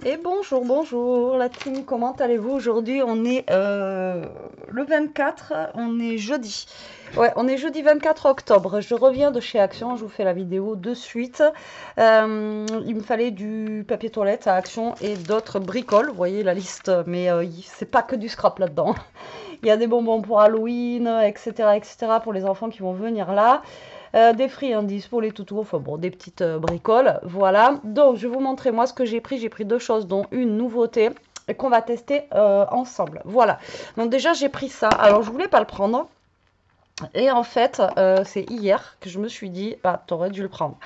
Et bonjour, bonjour la team, comment allez-vous? Aujourd'hui on est le 24, on est jeudi. Ouais, on est jeudi 24 octobre. Je reviens de chez Action, je vous fais la vidéo de suite. Il me fallait du papier toilette à Action et d'autres bricoles, vous voyez la liste, mais c'est pas que du scrap là-dedans. Il y a des bonbons pour Halloween, etc., etc., pour les enfants qui vont venir là. Des friandises pour les toutous, enfin bon, des petites bricoles, voilà. Donc, je vais vous montrer moi ce que j'ai pris. J'ai pris deux choses, dont une nouveauté et qu'on va tester ensemble. Voilà. Donc déjà, j'ai pris ça. Alors, je voulais pas le prendre. Et en fait, c'est hier que je me suis dit, bah, t'aurais dû le prendre.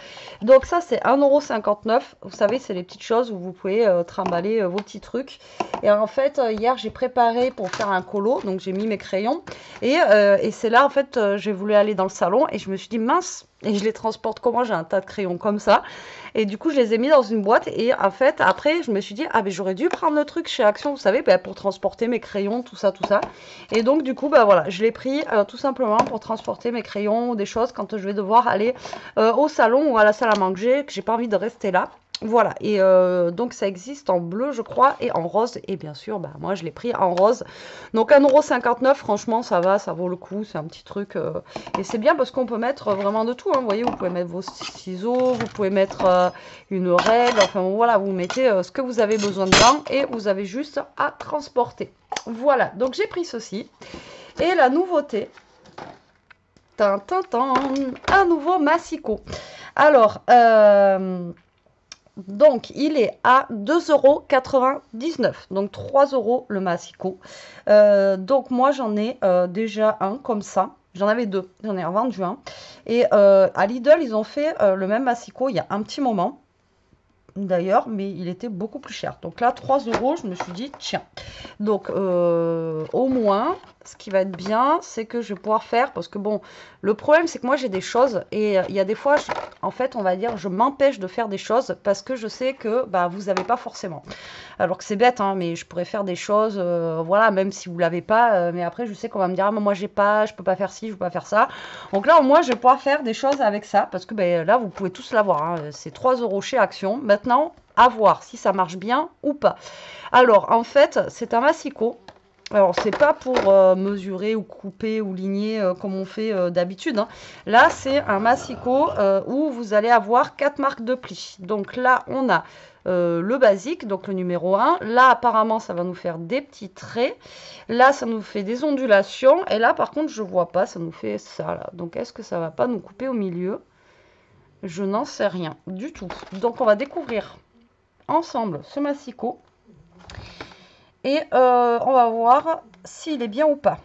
Donc ça, c'est 1,59 €. Vous savez, c'est les petites choses où vous pouvez trimballer vos petits trucs. Et en fait, hier, j'ai préparé pour faire un colo. Donc, j'ai mis mes crayons. Et c'est là, en fait, j'ai voulu aller dans le salon. Et je me suis dit, mince, et je les transporte comment? J'ai un tas de crayons comme ça. Et du coup, je les ai mis dans une boîte. Et en fait, après, je me suis dit, ah, mais j'aurais dû prendre le truc chez Action, vous savez, bah, pour transporter mes crayons, tout ça, tout ça. Et donc, du coup, bah voilà, je l'ai pris tout simplement pour transporter mes crayons ou des choses quand je vais devoir aller au salon ou à la salle à manger, que j'ai pas envie de rester là. Voilà, et donc ça existe en bleu, je crois, et en rose. Et bien sûr, bah, moi, je l'ai pris en rose. Donc 1,59 €, franchement, ça va, ça vaut le coup. C'est un petit truc. Et c'est bien parce qu'on peut mettre vraiment de tout, hein. Vous voyez, vous pouvez mettre vos ciseaux, vous pouvez mettre une règle. Enfin, voilà, vous mettez ce que vous avez besoin dedans et vous avez juste à transporter. Voilà, donc j'ai pris ceci. Et la nouveauté, un nouveau massicot. Alors, donc, il est à 2,99 €. Donc, 3 € le massicot. Donc, moi, j'en ai déjà un comme ça. J'en avais deux. J'en ai revendu un. Et à Lidl, ils ont fait le même massicot il y a un petit moment. D'ailleurs, mais il était beaucoup plus cher. Donc là, 3 €, je me suis dit, tiens. Donc, au moins, ce qui va être bien, c'est que je vais pouvoir faire, parce que bon, le problème, c'est que moi, j'ai des choses, et il y a des fois, en fait, on va dire, je m'empêche de faire des choses, parce que je sais que, bah, vous n'avez pas forcément. Alors que c'est bête, hein, mais je pourrais faire des choses, voilà, même si vous l'avez pas, mais après, je sais qu'on va me dire, ah, mais moi, j'ai pas, je peux pas faire ci, je peux pas faire ça. Donc là, au moins, je vais pouvoir faire des choses avec ça, parce que, ben, là, vous pouvez tous l'avoir, hein. C'est 3 € chez Action. Maintenant, à voir si ça marche bien ou pas. Alors, en fait, c'est un massicot. Alors, c'est pas pour mesurer ou couper ou ligner comme on fait d'habitude, hein. Là, c'est un massicot où vous allez avoir 4 marques de plis. Donc là, on a le basique, donc le numéro 1. Là, apparemment, ça va nous faire des petits traits. Là, ça nous fait des ondulations. Et là, par contre, je vois pas, ça nous fait ça, là. Donc, est-ce que ça va pas nous couper au milieu? Je n'en sais rien du tout. Donc, on va découvrir ensemble ce massicot. Et on va voir s'il est bien ou pas.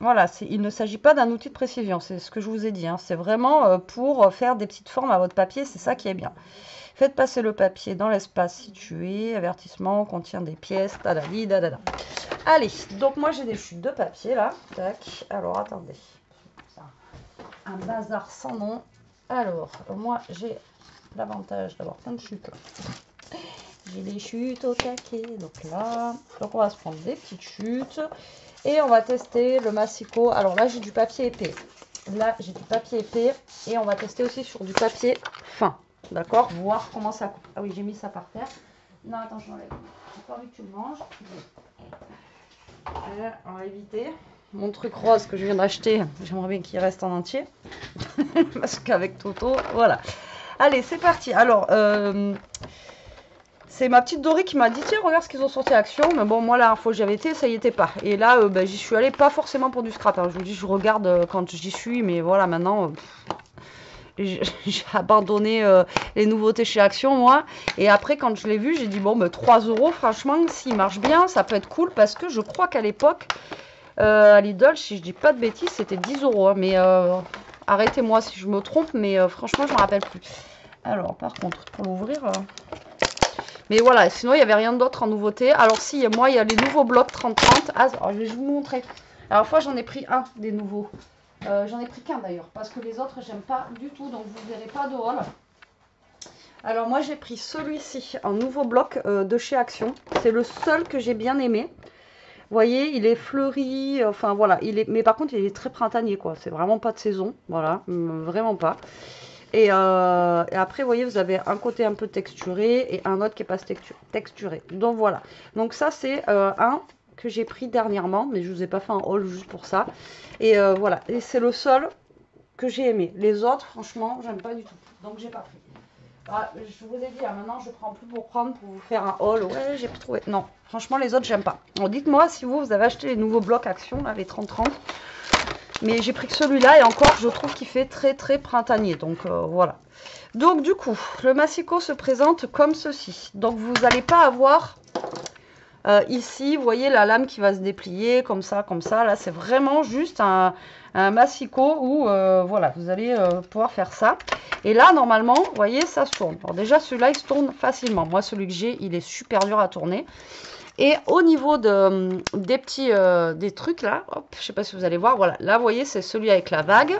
Voilà, il ne s'agit pas d'un outil de précision, c'est ce que je vous ai dit, hein. C'est vraiment pour faire des petites formes à votre papier, c'est ça qui est bien. Faites passer le papier dans l'espace situé, avertissement, contient des pièces, tadali, dadada. Allez, donc moi j'ai des chutes de papier là, tac, alors attendez, un bazar sans nom. Alors, moi j'ai l'avantage d'avoir plein de chutes là. J'ai des chutes au taquet, donc là, donc on va se prendre des petites chutes. Et on va tester le massicot. Alors là, j'ai du papier épais. Là, j'ai du papier épais. Et on va tester aussi sur du papier fin. D'accord? Voir comment ça coupe. Ah oui, j'ai mis ça par terre. Non, attends, je l'enlève. J'ai pas envie que tu le manges. On va éviter. Mon truc rose que je viens d'acheter, j'aimerais bien qu'il reste en entier. Parce qu'avec Toto, voilà. Allez, c'est parti. Alors, c'est ma petite Dorée qui m'a dit, tiens, regarde ce qu'ils ont sorti à Action. Mais bon, moi, la dernière fois que j'avais été, ça y était pas. Et là, j'y suis allée pas forcément pour du scrap, hein. Je vous dis, je regarde quand j'y suis. Mais voilà, maintenant, j'ai abandonné les nouveautés chez Action, moi. Et après, quand je l'ai vu, j'ai dit, bon, 3 €, franchement, s'il marche bien, ça peut être cool. Parce que je crois qu'à l'époque, à Lidl, si je dis pas de bêtises, c'était 10 €. Hein. Mais arrêtez-moi si je me trompe. Mais franchement, je me rappelle plus. Alors, par contre, pour l'ouvrir... Mais voilà, sinon il n'y avait rien d'autre en nouveauté. Alors si, moi il y a les nouveaux blocs 30-30. Ah, alors, je vais vous montrer. Alors fois j'en ai pris un des nouveaux. J'en ai pris qu'un d'ailleurs. Parce que les autres j'aime pas du tout. Donc vous ne verrez pas de haul. Alors moi j'ai pris celui-ci en nouveau bloc de chez Action. C'est le seul que j'ai bien aimé. Vous voyez, il est fleuri. Enfin voilà. Mais par contre il est très printanier quoi. C'est vraiment pas de saison. Voilà, vraiment pas. Et après, vous voyez, vous avez un côté un peu texturé et un autre qui n'est pas texturé. Donc voilà. Donc ça, c'est un que j'ai pris dernièrement, mais je ne vous ai pas fait un haul juste pour ça. Et voilà. Et c'est le seul que j'ai aimé. Les autres, franchement, j'aime pas du tout. Donc j'ai pas pris. Ah, je vous ai dit, maintenant je prends plus pour prendre pour vous faire un haul. Ouais, j'ai plus trouvé. Non, franchement, les autres, j'aime pas. Alors dites-moi si vous avez acheté les nouveaux blocs Action, là, les 30-30. Mais j'ai pris que celui-là et encore, je trouve qu'il fait très très printanier. Donc voilà. Donc du coup, le massicot se présente comme ceci. Donc vous n'allez pas avoir ici, vous voyez la lame qui va se déplier comme ça, comme ça. Là, c'est vraiment juste un massicot où voilà, vous allez pouvoir faire ça. Et là, normalement, vous voyez, ça se tourne. Alors déjà, celui-là, il se tourne facilement. Moi, celui que j'ai, il est super dur à tourner. Et au niveau des petits des trucs là, hop, je sais pas si vous allez voir, voilà, là vous voyez c'est celui avec la vague.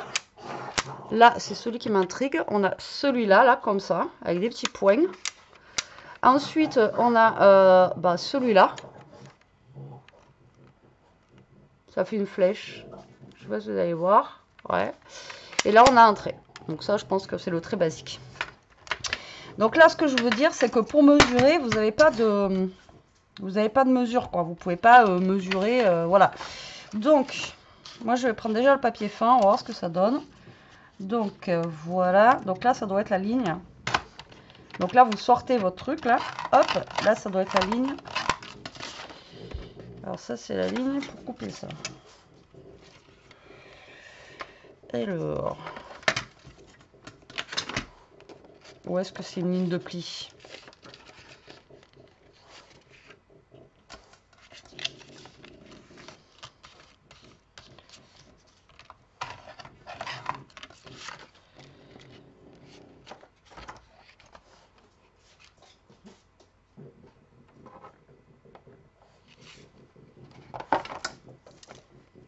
Là c'est celui qui m'intrigue. On a celui-là, là comme ça, avec des petits points. Ensuite on a celui-là. Ça fait une flèche. Je sais pas si vous allez voir. Ouais. Et là on a un trait. Donc ça je pense que c'est le trait basique. Donc là ce que je veux dire c'est que pour mesurer, vous n'avez pas de... Vous n'avez pas de mesure, quoi. Vous pouvez pas mesurer, voilà. Donc, moi, je vais prendre déjà le papier fin. On va voir ce que ça donne. Donc, voilà. Donc là, ça doit être la ligne. Donc là, vous sortez votre truc, là. Hop, là, ça doit être la ligne. Alors ça, c'est la ligne pour couper ça. Alors, où est-ce que c'est une ligne de pli ?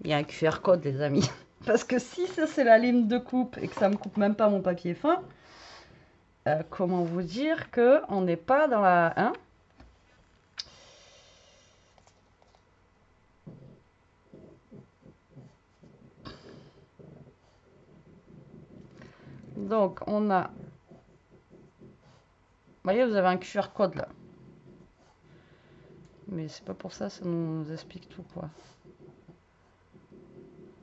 Il y a un QR code, les amis. Parce que si ça, c'est la ligne de coupe et que ça me coupe même pas mon papier fin, comment vous dire que on n'est pas dans la... Hein? Donc, on a... Vous voyez, vous avez un QR code là. Mais c'est pas pour ça, ça nous explique tout, quoi.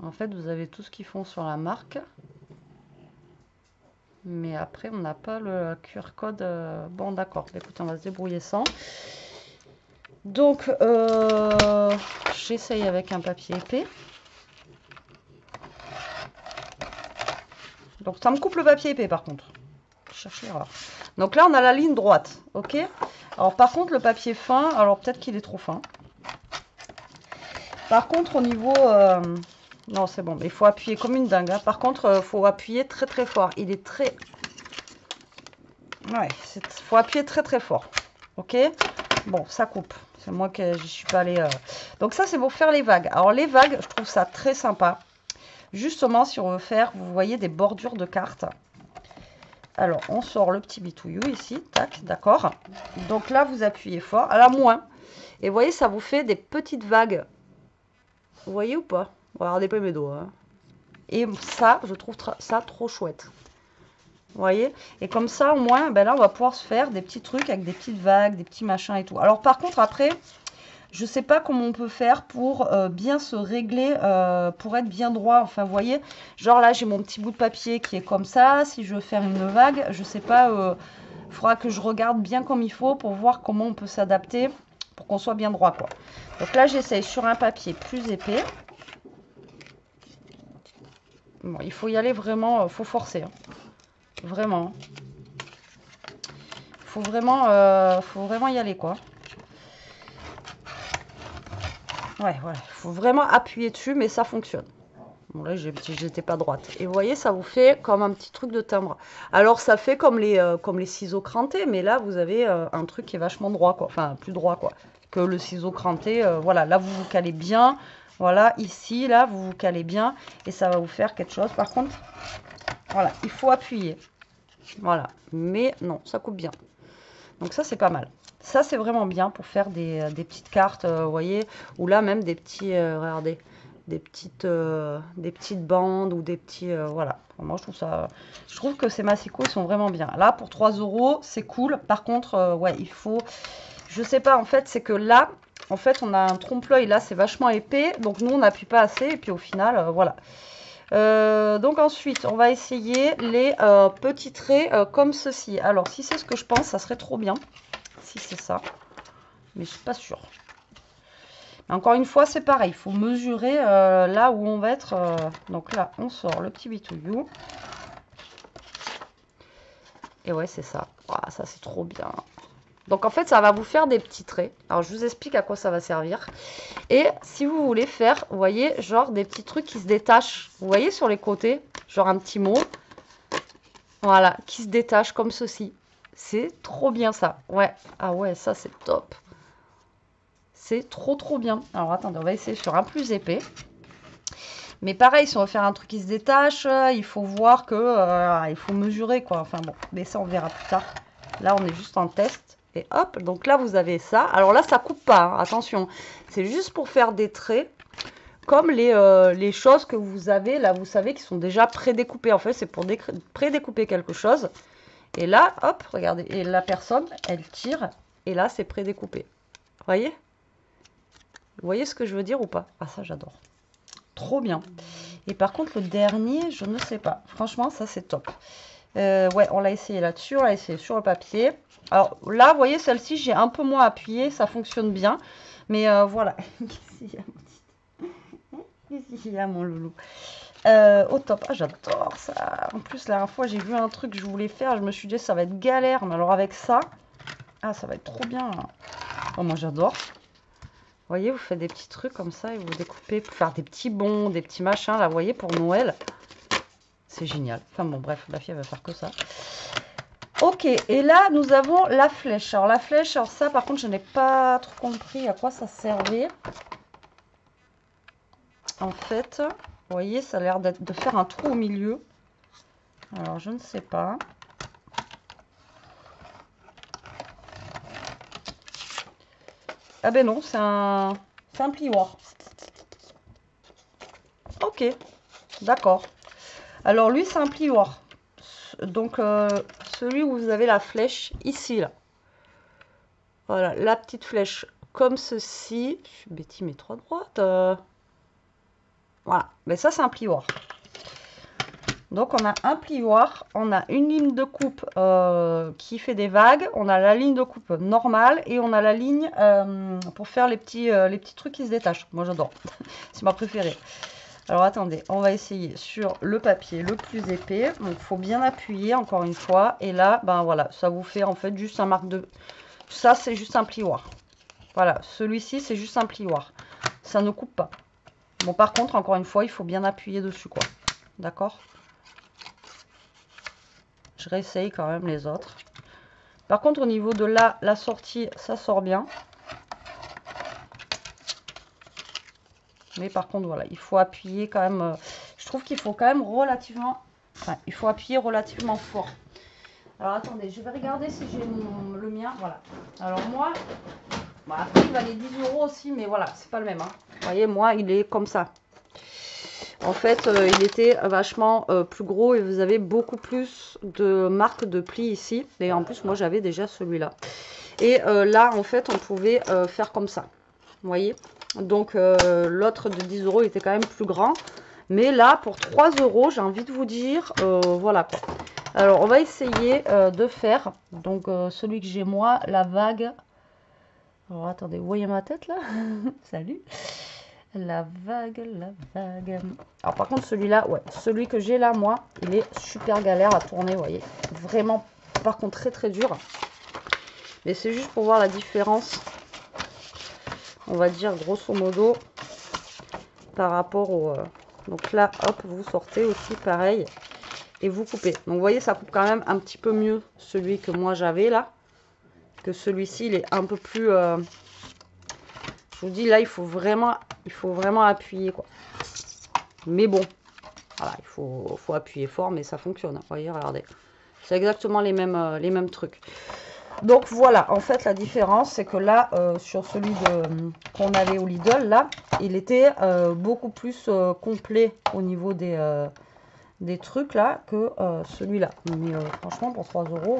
En fait, vous avez tout ce qu'ils font sur la marque. Mais après, on n'a pas le QR code. Bon, d'accord. Écoutez, on va se débrouiller sans. Donc, j'essaye avec un papier épais. Donc, ça me coupe le papier épais, par contre. Je cherche l'erreur. Donc là, on a la ligne droite. OK ? Alors, par contre, le papier fin, alors peut-être qu'il est trop fin. Par contre, au niveau... non, c'est bon. Mais il faut appuyer comme une dingue. Hein. Par contre, il faut appuyer très, très fort. Il est très... Ouais, il faut appuyer très, très fort. OK ? Bon, ça coupe. C'est moi que je suis pas allée... Donc ça, c'est pour faire les vagues. Alors, les vagues, je trouve ça très sympa. Justement, si on veut faire, vous voyez, des bordures de cartes. Alors, on sort le petit bitouillou ici. Tac, d'accord. Donc là, vous appuyez fort. À la moins. Et vous voyez, ça vous fait des petites vagues. Vous voyez ou pas? Regardez pas mes doigts. Hein. Et ça, je trouve ça trop chouette. Vous voyez? Et comme ça, au moins, ben là, on va pouvoir se faire des petits trucs avec des petites vagues, des petits machins et tout. Alors, par contre, après, je sais pas comment on peut faire pour bien se régler, pour être bien droit. Enfin, vous voyez? Genre là, j'ai mon petit bout de papier qui est comme ça. Si je veux faire une vague, je sais pas, il faudra que je regarde bien comme il faut pour voir comment on peut s'adapter pour qu'on soit bien droit, quoi. Donc là, j'essaye sur un papier plus épais. Bon, il faut y aller vraiment, faut forcer. Hein. Vraiment. Faut vraiment y aller, quoi. Ouais, voilà. Il faut vraiment appuyer dessus, mais ça fonctionne. Bon, là, j'étais pas droite. Et vous voyez, ça vous fait comme un petit truc de timbre. Alors, ça fait comme les ciseaux crantés, mais là, vous avez un truc qui est vachement droit, quoi. Enfin, plus droit, quoi. Que le ciseau cranté. Voilà, là, vous vous calez bien. Voilà, ici, là, vous vous calez bien. Et ça va vous faire quelque chose. Par contre, voilà, il faut appuyer. Voilà. Mais non, ça coupe bien. Donc ça, c'est pas mal. Ça, c'est vraiment bien pour faire des petites cartes, vous voyez. Ou là, même des petits, regardez. des petites bandes ou des petits... voilà. Moi, je trouve que ces massicots, ils sont vraiment bien. Là, pour 3 €, c'est cool. Par contre, ouais, il faut... Je sais pas, en fait, c'est que là, en fait, on a un trompe-l'œil. Là, c'est vachement épais. Donc, nous, on n'appuie pas assez. Et puis, au final, voilà. Donc ensuite, on va essayer les petits traits comme ceci. Alors, si c'est ce que je pense, ça serait trop bien. Si c'est ça. Mais je suis pas sûre. Mais encore une fois, c'est pareil. Il faut mesurer là où on va être. Donc là, on sort le petit bitouillou. Et ouais, c'est ça. Wow, ça, c'est trop bien. Donc en fait, ça va vous faire des petits traits. Alors, je vous explique à quoi ça va servir. Et si vous voulez faire, vous voyez, genre des petits trucs qui se détachent. Vous voyez sur les côtés, genre un petit mot. Voilà, qui se détache comme ceci. C'est trop bien ça. Ouais, ah ouais, ça c'est top. C'est trop bien. Alors attendez, on va essayer sur un plus épais. Mais pareil, si on veut faire un truc qui se détache, il faut voir que il faut mesurer quoi. Enfin bon, mais ça on verra plus tard. Là, on est juste en test. Et hop, donc là, vous avez ça. Alors là, ça coupe pas, hein, attention. C'est juste pour faire des traits, comme les choses que vous avez, là, vous savez, qui sont déjà prédécoupées. En fait, c'est pour prédécouper quelque chose. Et là, hop, regardez. Et la personne, elle tire. Et là, c'est prédécoupé. Vous voyez? Vous voyez ce que je veux dire ou pas? Ah, ça, j'adore. Trop bien. Et par contre, le dernier, je ne sais pas. Franchement, ça, c'est top. Ouais, on l'a essayé là-dessus, on l'a essayé sur le papier. Alors là, vous voyez, celle-ci, j'ai un peu moins appuyé, ça fonctionne bien. Mais voilà. Ici, il y a mon loulou. Au top. Ah, j'adore ça. En plus, la dernière fois, j'ai vu un truc que je voulais faire. Je me suis dit, ça va être galère. Mais alors avec ça, ah, ça va être trop bien. Oh, moi, j'adore. Vous voyez, vous faites des petits trucs comme ça et vous découpez pour faire des petits bons, des petits machins. Là, vous voyez, pour Noël. C'est génial. Enfin bon, bref, la fille, elle va faire que ça. Ok, et là, nous avons la flèche. Alors, la flèche, alors ça, par contre, je n'ai pas trop compris à quoi ça servait. En fait, vous voyez, ça a l'air de faire un trou au milieu. Alors, je ne sais pas. Ah ben non, c'est un plioir. Ok, d'accord. Alors, lui, c'est un plioir. Donc, celui où vous avez la flèche ici, là. Voilà, la petite flèche comme ceci. Je suis bêtise, mais 3 droites. Voilà, mais ça, c'est un plioir. Donc, on a un plioir, on a une ligne de coupe qui fait des vagues, on a la ligne de coupe normale et on a la ligne pour faire les petits trucs qui se détachent. Moi, j'adore. C'est ma préférée. Alors, attendez, on va essayer sur le papier le plus épais. Donc, il faut bien appuyer, encore une fois. Et là, ben voilà, ça vous fait en fait juste un marque de... Ça, c'est juste un plioir. Voilà, celui-ci, c'est juste un plioir. Ça ne coupe pas. Bon, par contre, encore une fois, il faut bien appuyer dessus, quoi. D'accord? Je réessaye quand même les autres. Par contre, au niveau de la sortie, ça sort bien. Mais par contre, voilà, il faut appuyer quand même. Je trouve qu'il faut quand même relativement... Enfin, il faut appuyer relativement fort. Alors, attendez, je vais regarder si j'ai le mien. Voilà. Alors, moi... Bon, après, il valait 10 € aussi, mais voilà, c'est pas le même. Hein. Vous voyez, moi, il est comme ça. En fait, il était vachement plus gros et vous avez beaucoup plus de marques de plis ici. Et en plus, moi, j'avais déjà celui-là. Et là, en fait, on pouvait faire comme ça. Vous voyez? Donc, l'autre de 10 € était quand même plus grand. Mais là, pour 3 €, j'ai envie de vous dire, voilà quoi. Alors, on va essayer de faire, donc, celui que j'ai moi, la vague. Alors, attendez, vous voyez ma tête là? Salut! La vague, la vague. Alors par contre celui-là, ouais, celui que j'ai là, moi, il est super galère à tourner, vous voyez. Vraiment, par contre, très dur. Mais c'est juste pour voir la différence, on va dire grosso modo, par rapport au... Donc là, hop, vous sortez aussi pareil et vous coupez. Donc vous voyez, ça coupe quand même un petit peu mieux celui que moi j'avais là. Que celui-ci, il est un peu plus... Je vous dis, là, il faut vraiment appuyer, quoi. Mais bon, voilà, il faut appuyer fort, mais ça fonctionne. Vous voyez, regardez. C'est exactement les mêmes trucs. Donc voilà, en fait la différence c'est que là sur celui qu'on avait au Lidl, là il était beaucoup plus complet au niveau des trucs là que celui-là. Mais franchement pour 3 euros,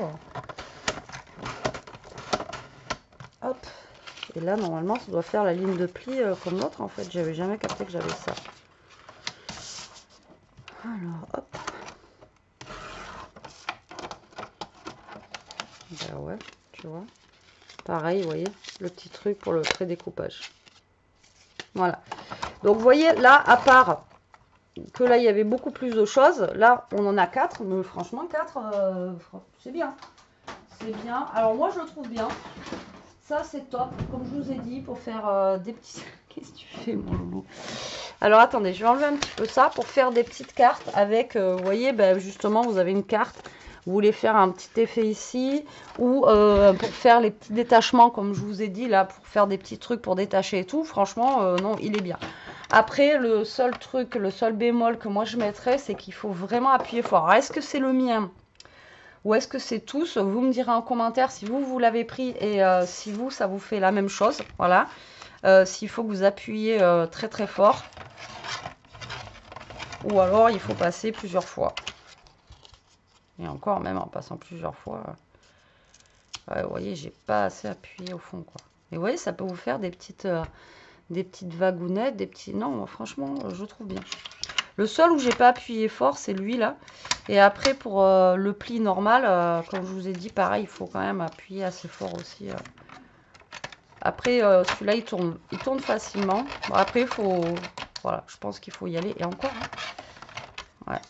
hop. Et là normalement ça doit faire la ligne de pli comme l'autre en fait. J'avais jamais capté que j'avais ça. Alors hop. Ben ouais, tu vois. Pareil, vous voyez, le petit truc pour le pré-découpage. Voilà. Donc, vous voyez, là, à part que là, il y avait beaucoup plus de choses, là, on en a 4. Mais franchement, 4, c'est bien. C'est bien. Alors, moi, je le trouve bien. Ça, c'est top. Comme je vous ai dit, pour faire des petits... Qu'est-ce que tu fais, mon loulou? Alors, attendez, je vais enlever un petit peu ça pour faire des petites cartes avec, vous voyez, ben, justement, vous avez une carte. Vous voulez faire un petit effet ici ou pour faire les petits détachements comme je vous ai dit là, pour faire des petits trucs pour détacher et tout. Franchement, non, il est bien. Après, le seul truc, le seul bémol que moi je mettrais, c'est qu'il faut vraiment appuyer fort. Est-ce que c'est le mien ou est-ce que c'est tous? Vous me direz en commentaire si vous l'avez pris et si vous, ça vous fait la même chose. Voilà. S'il faut que vous appuyez très très fort. Ou alors, il faut passer plusieurs fois. Et encore, même en passant plusieurs fois, ouais, vous voyez, j'ai pas assez appuyé au fond, quoi. Et vous voyez, ça peut vous faire des petites vagounettes, des petits... Non, franchement, je trouve bien. Le seul où j'ai pas appuyé fort, c'est lui, là. Et après, pour le pli normal, comme je vous ai dit, pareil, il faut quand même appuyer assez fort aussi. Après, celui-là, il tourne facilement. Bon, après, il faut... Voilà, je pense qu'il faut y aller. Et encore, hein. Ouais.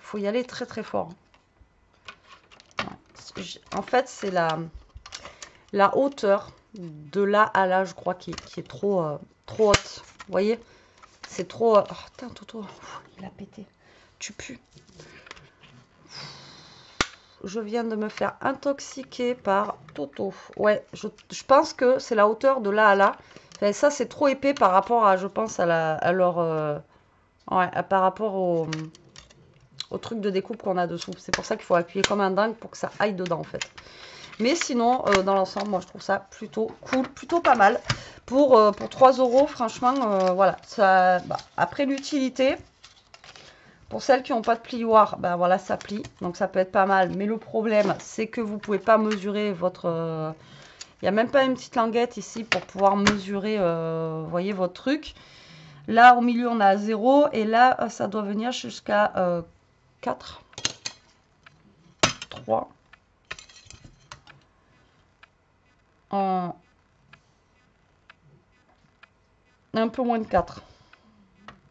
Faut y aller très très fort. Ouais. En fait, c'est la hauteur de là à là, je crois, qui est trop haute. Vous voyez? C'est trop... Oh, putain, Toto, il a pété. Tu pues. Je viens de me faire intoxiquer par Toto. Ouais, je pense que c'est la hauteur de là à là. Enfin, ça, c'est trop épais par rapport à, je pense, à leur... ouais, par rapport au truc de découpe qu'on a dessous. C'est pour ça qu'il faut appuyer comme un dingue pour que ça aille dedans, en fait. Mais sinon, dans l'ensemble, moi, je trouve ça plutôt cool, plutôt pas mal. Pour 3 euros, franchement, voilà. Ça, bah, après l'utilité, pour celles qui n'ont pas de plioir, ben voilà, ça plie. Donc, ça peut être pas mal. Mais le problème, c'est que vous ne pouvez pas mesurer votre... Il n'y a même pas une petite languette ici pour pouvoir mesurer, vous voyez, votre truc. Là, au milieu, on a 0. Et là, ça doit venir jusqu'à 4, 3, un peu moins de 4.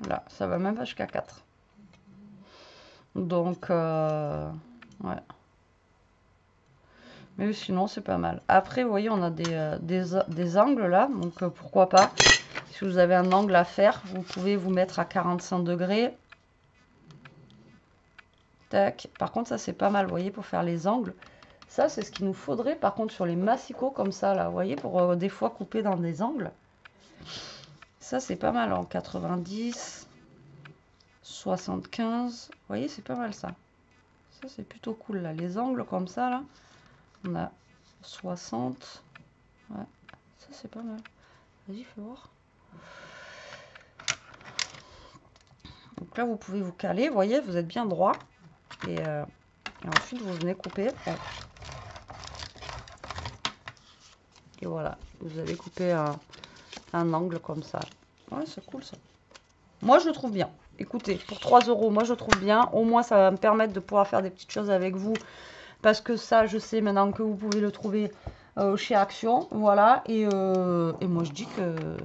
Là, ça va même pas jusqu'à 4. Donc, ouais. Mais sinon, c'est pas mal. Après, vous voyez, on a des angles là. Donc, pourquoi pas. Si vous avez un angle à faire, vous pouvez vous mettre à 45 degrés. Tac. Par contre, ça, c'est pas mal, vous voyez, pour faire les angles. Ça, c'est ce qu'il nous faudrait, par contre, sur les massicots comme ça, là. Vous voyez, pour des fois couper dans des angles. Ça, c'est pas mal en 90, 75. Vous voyez, c'est pas mal ça. Ça, c'est plutôt cool, là. Les angles comme ça, là. On a 60. Ouais, ça, c'est pas mal. Vas-y, fais voir. Donc là, vous pouvez vous caler. Vous voyez, vous êtes bien droit. Et ensuite, vous venez couper. Et voilà, vous allez couper un angle comme ça. Ouais, c'est cool ça. Moi, je le trouve bien. Écoutez, pour 3 euros, moi, je le trouve bien. Au moins, ça va me permettre de pouvoir faire des petites choses avec vous. Parce que ça, je sais maintenant que vous pouvez le trouver chez Action. Voilà. Et moi, je dis que...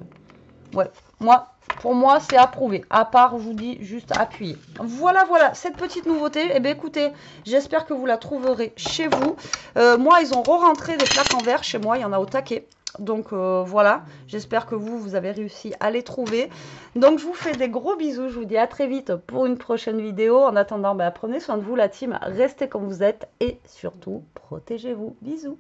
Ouais, pour moi, c'est approuvé. À part, je vous dis, juste appuyer. Voilà, voilà, cette petite nouveauté. Eh bien, écoutez, j'espère que vous la trouverez chez vous. Moi, ils ont re-rentré des plaques en verre chez moi. Il y en a au taquet. Donc, voilà. J'espère que vous avez réussi à les trouver. Donc, je vous fais des gros bisous. Je vous dis à très vite pour une prochaine vidéo. En attendant, prenez soin de vous, la team. Restez comme vous êtes. Et surtout, protégez-vous. Bisous.